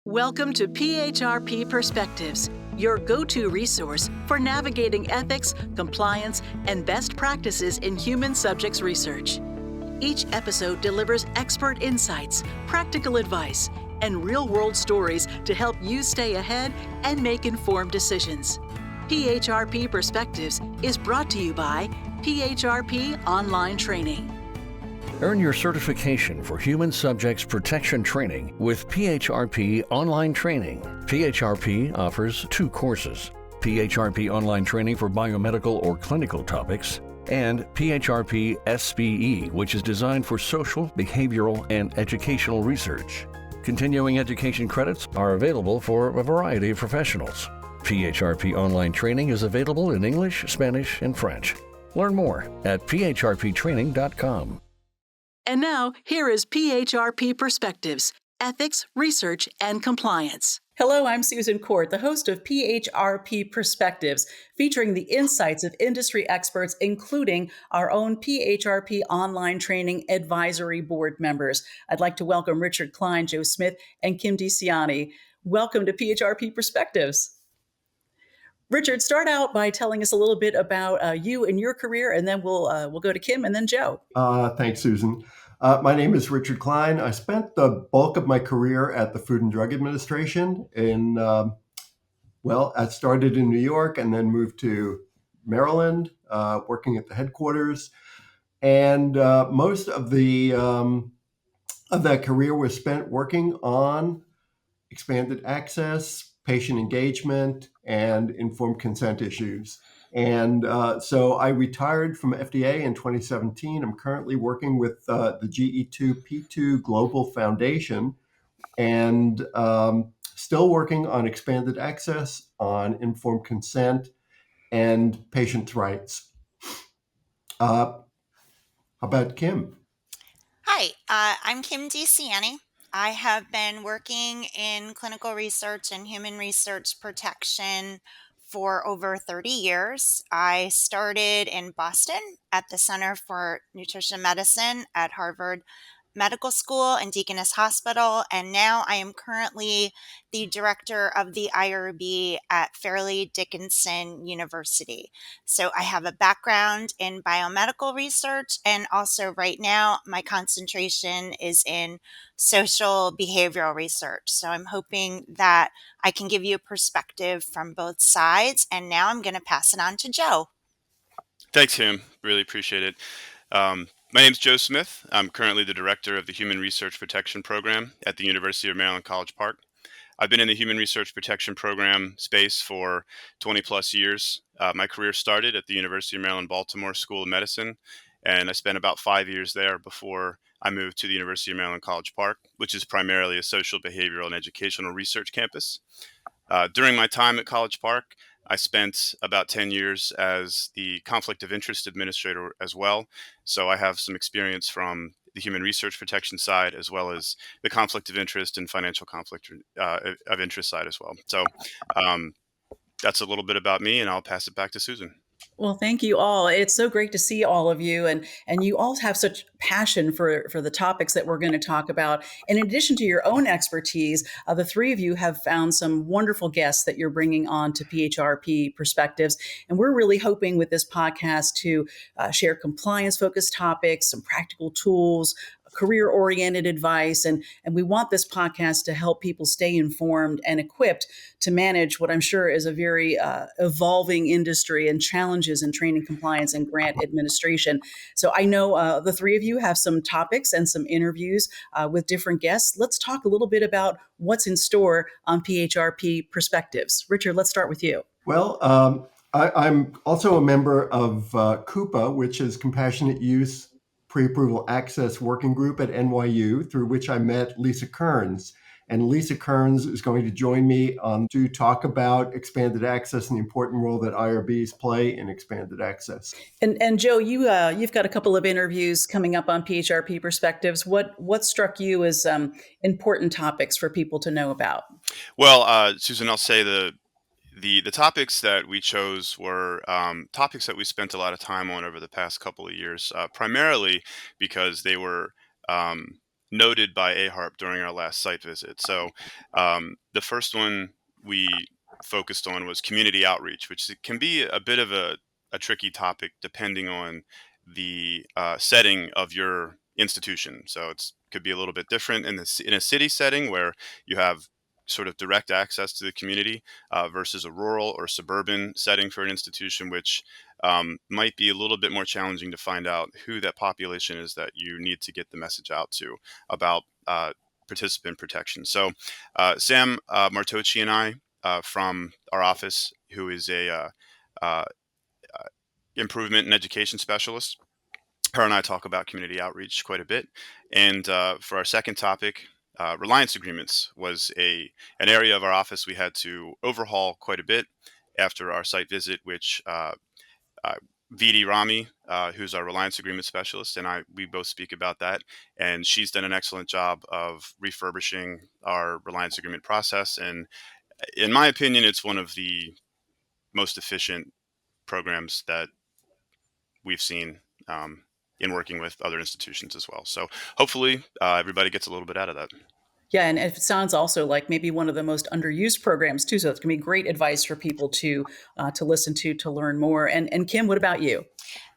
Welcome to PHRP Perspectives, your go-to resource for navigating ethics, compliance, and best practices in human subjects research. Each episode delivers expert insights, practical advice, and real-world stories to help you stay ahead and make informed decisions. PHRP Perspectives is brought to you by PHRP Online Training. Earn your certification for Human Subjects Protection Training with PHRP Online Training. PHRP offers 2 courses: PHRP Online Training for biomedical or clinical topics, and PHRP SBE, which is designed for social, behavioral, and educational research. Continuing education credits are available for a variety of professionals. PHRP Online Training is available in English, Spanish, and French. Learn more at phrptraining.com. And now, here is PHRP Perspectives, Ethics, Research, and Compliance. Hello, I'm Susan Court, the host of PHRP Perspectives, featuring the insights of industry experts, including our own PHRP Online Training Advisory Board members. I'd like to welcome Richard Klein, Joe Smith, and Kim Diccianni. Welcome to PHRP Perspectives. Richard, start out by telling us a little bit about you and your career, and then we'll go to Kim and then Joe. Thanks, Susan. My name is Richard Klein. I spent the bulk of my career at the Food and Drug Administration I started in New York and then moved to Maryland, working at the headquarters. And most of that career was spent working on expanded access, patient engagement, and informed consent issues. And so I retired from FDA in 2017. I'm currently working with the GE2P2 Global Foundation and still working on expanded access, on informed consent, and patients' rights. How about Kim? Hi, I'm Kim Diccianni. I have been working in clinical research and human research protection for over 30 years. I started in Boston at the Center for Nutrition Medicine at Harvard Medical School and Deaconess Hospital, and now I am currently the director of the IRB at Fairleigh Dickinson University. So I have a background in biomedical research, and also right now my concentration is in social behavioral research. So I'm hoping that I can give you a perspective from both sides, and now I'm going to pass it on to Joe. Thanks, Kim. Really appreciate it. My name is Joe Smith. I'm currently the director of the Human Research Protection Program at the University of Maryland, College Park. I've been in the Human Research Protection Program space for 20 plus years. My career started at the University of Maryland, Baltimore School of Medicine, and I spent about 5 years there before I moved to the University of Maryland, College Park, which is primarily a social, behavioral, and educational research campus. During my time at College Park, I spent about 10 years as the conflict of interest administrator as well. So I have some experience from the human research protection side, as well as the conflict of interest and financial conflict of interest side as well. So that's a little bit about me, and I'll pass it back to Susan. Well, thank you all. It's so great to see all of you, and you all have such passion for the topics that we're going to talk about. And in addition to your own expertise, the 3 of you have found some wonderful guests that you're bringing on to PHRP Perspectives. And we're really hoping with this podcast to share compliance-focused topics, some practical tools, career-oriented advice, and we want this podcast to help people stay informed and equipped to manage what I'm sure is a very evolving industry and challenges in training, compliance, and grant administration. So I know the 3 of you have some topics and some interviews with different guests. Let's talk a little bit about what's in store on PHRP Perspectives. Richard, let's start with you. Well, I'm also a member of CUPA, which is Compassionate Use Pre-Approval Access Working Group at NYU, through which I met Lisa Kearns. And Lisa Kearns is going to join me to talk about expanded access and the important role that IRBs play in expanded access. And Joe, you've got a couple of interviews coming up on PHRP Perspectives. What struck you as important topics for people to know about? Well, Susan, I'll say the topics that we chose were topics that we spent a lot of time on over the past couple of years, primarily because they were noted by AHRP during our last site visit. So the first one we focused on was community outreach, which can be a bit of a tricky topic depending on the setting of your institution. So it's could be a little bit different in a city setting where you have sort of direct access to the community versus a rural or suburban setting for an institution, which might be a little bit more challenging to find out who that population is that you need to get the message out to about participant protection. So Sam Martocci and I from our office, who is a uh, improvement and education specialist, her and I talk about community outreach quite a bit. And for our second topic, reliance agreements was an area of our office we had to overhaul quite a bit after our site visit, which uh, VD Rami, who's our reliance agreement specialist, and we both speak about that. And she's done an excellent job of refurbishing our reliance agreement process. And in my opinion, it's one of the most efficient programs that we've seen in working with other institutions as well. So hopefully everybody gets a little bit out of that. Yeah, and it sounds also like maybe one of the most underused programs too. So it's going to be great advice for people to listen to learn more. And Kim, what about you?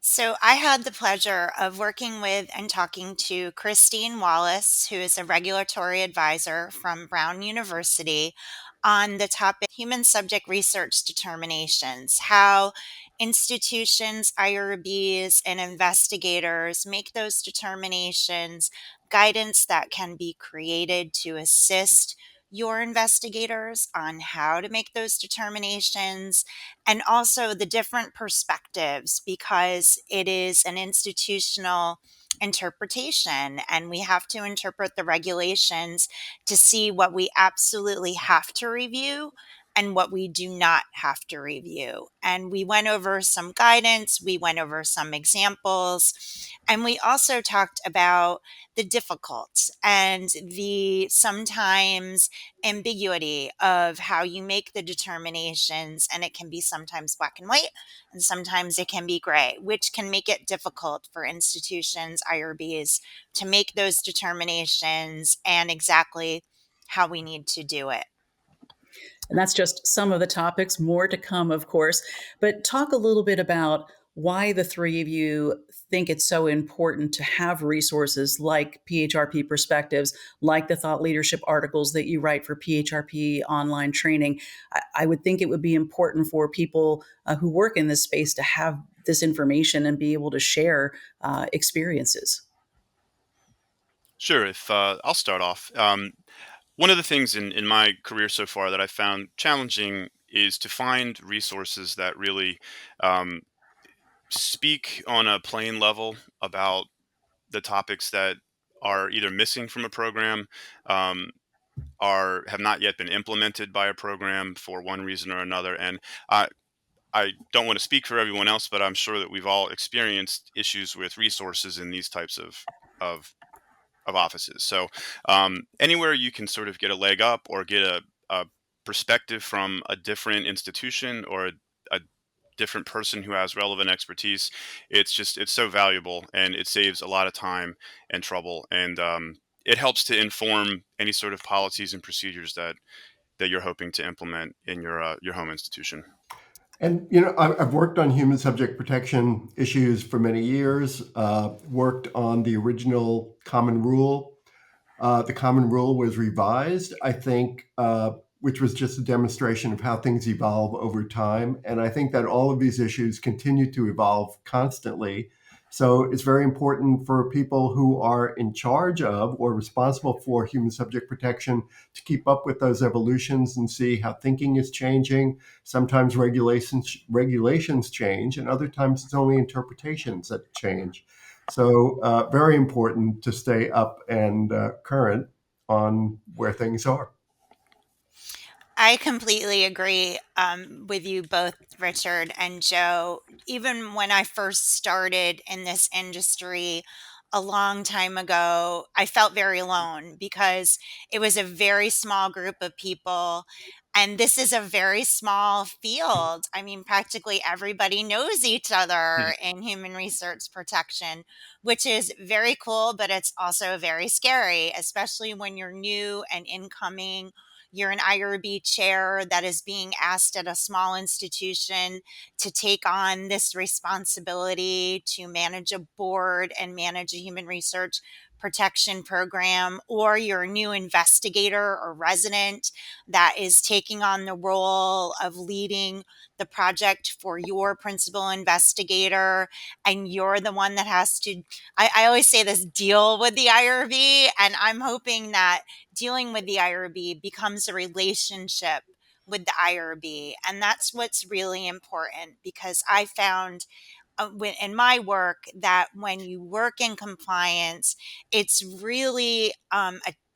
So I had the pleasure of working with and talking to Christine Wallace, who is a regulatory advisor from Brown University, on the topic human subject research determinations, how institutions, IRBs, and investigators make those determinations, guidance that can be created to assist your investigators on how to make those determinations, and also the different perspectives, because it is an institutional interpretation and we have to interpret the regulations to see what we absolutely have to review and what we do not have to review. And we went over some guidance, we went over some examples, and we also talked about the difficult and the sometimes ambiguity of how you make the determinations, and it can be sometimes black and white and sometimes it can be gray, which can make it difficult for institutions, IRBs, to make those determinations and exactly how we need to do it. And that's just some of the topics, more to come, of course. But talk a little bit about why the three of you think it's so important to have resources like PHRP Perspectives, like the thought leadership articles that you write for PHRP online training. I would think it would be important for people who work in this space to have this information and be able to share experiences. Sure, if I'll start off. One of the things in my career so far that I found challenging is to find resources that really um, speak on a plain level about the topics that are either missing from a program, um, are have not yet been implemented by a program for one reason or another. And I don't want to speak for everyone else, but I'm sure that we've all experienced issues with resources in these types of offices. So anywhere you can sort of get a leg up or get a perspective from a different institution or a different person who has relevant expertise, it's so valuable and it saves a lot of time and trouble, and it helps to inform any sort of policies and procedures that you're hoping to implement in your home institution. And I've worked on human subject protection issues for many years. Worked on the original Common Rule. The Common Rule was revised, I think, which was just a demonstration of how things evolve over time. And I think that all of these issues continue to evolve constantly. So it's very important for people who are in charge of or responsible for human subject protection to keep up with those evolutions and see how thinking is changing. Sometimes regulations change, and other times it's only interpretations that change. So very important to stay up and current on where things are. I completely agree with you both, Richard and Joe. Even when I first started in this industry a long time ago, I felt very alone because it was a very small group of people. And this is a very small field. I mean, practically everybody knows each other in human research protection, which is very cool, but it's also very scary, especially when you're new and incoming. You're an IRB chair that is being asked at a small institution to take on this responsibility to manage a board and manage a human research protection program, or you're a new investigator or resident that is taking on the role of leading the project for your principal investigator, and you're the one that has to, I always say this, deal with the IRB. And I'm hoping that dealing with the IRB becomes a relationship with the IRB. And that's what's really important, because I found in my work that when you work in compliance, it's really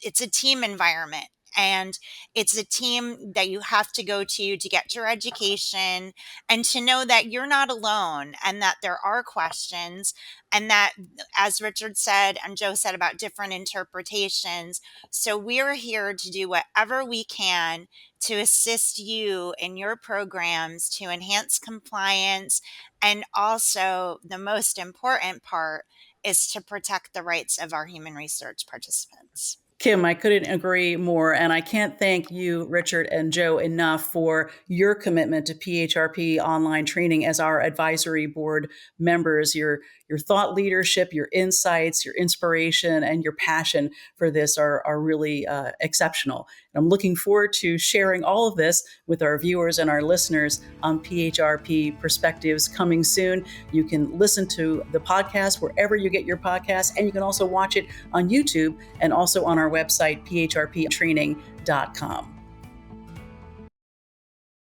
it's a team environment. And it's a team that you have to go to get your education, and to know that you're not alone, and that there are questions, and that, as Richard said and Joe said, about different interpretations. So we're here to do whatever we can to assist you in your programs to enhance compliance. And also, the most important part is to protect the rights of our human research participants. Kim, I couldn't agree more. And I can't thank you, Richard and Joe, enough for your commitment to PHRP online training as our advisory board members. Your thought leadership, your insights, your inspiration, and your passion for this are really exceptional. And I'm looking forward to sharing all of this with our viewers and our listeners on PHRP Perspectives coming soon. You can listen to the podcast wherever you get your podcasts, and you can also watch it on YouTube and also on our website, phrptraining.com.